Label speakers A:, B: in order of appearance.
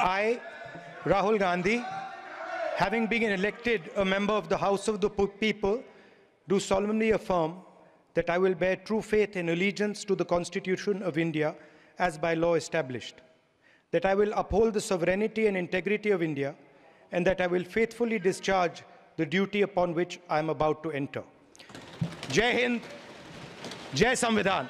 A: I, Rahul Gandhi, having been elected a member of the House of the People, do solemnly affirm that I will bear true faith and allegiance to the Constitution of India as by law established, that I will uphold the sovereignty and integrity of India, and that I will faithfully discharge the duty upon which I am about to enter. Jai Hind, Jai Samvidhan.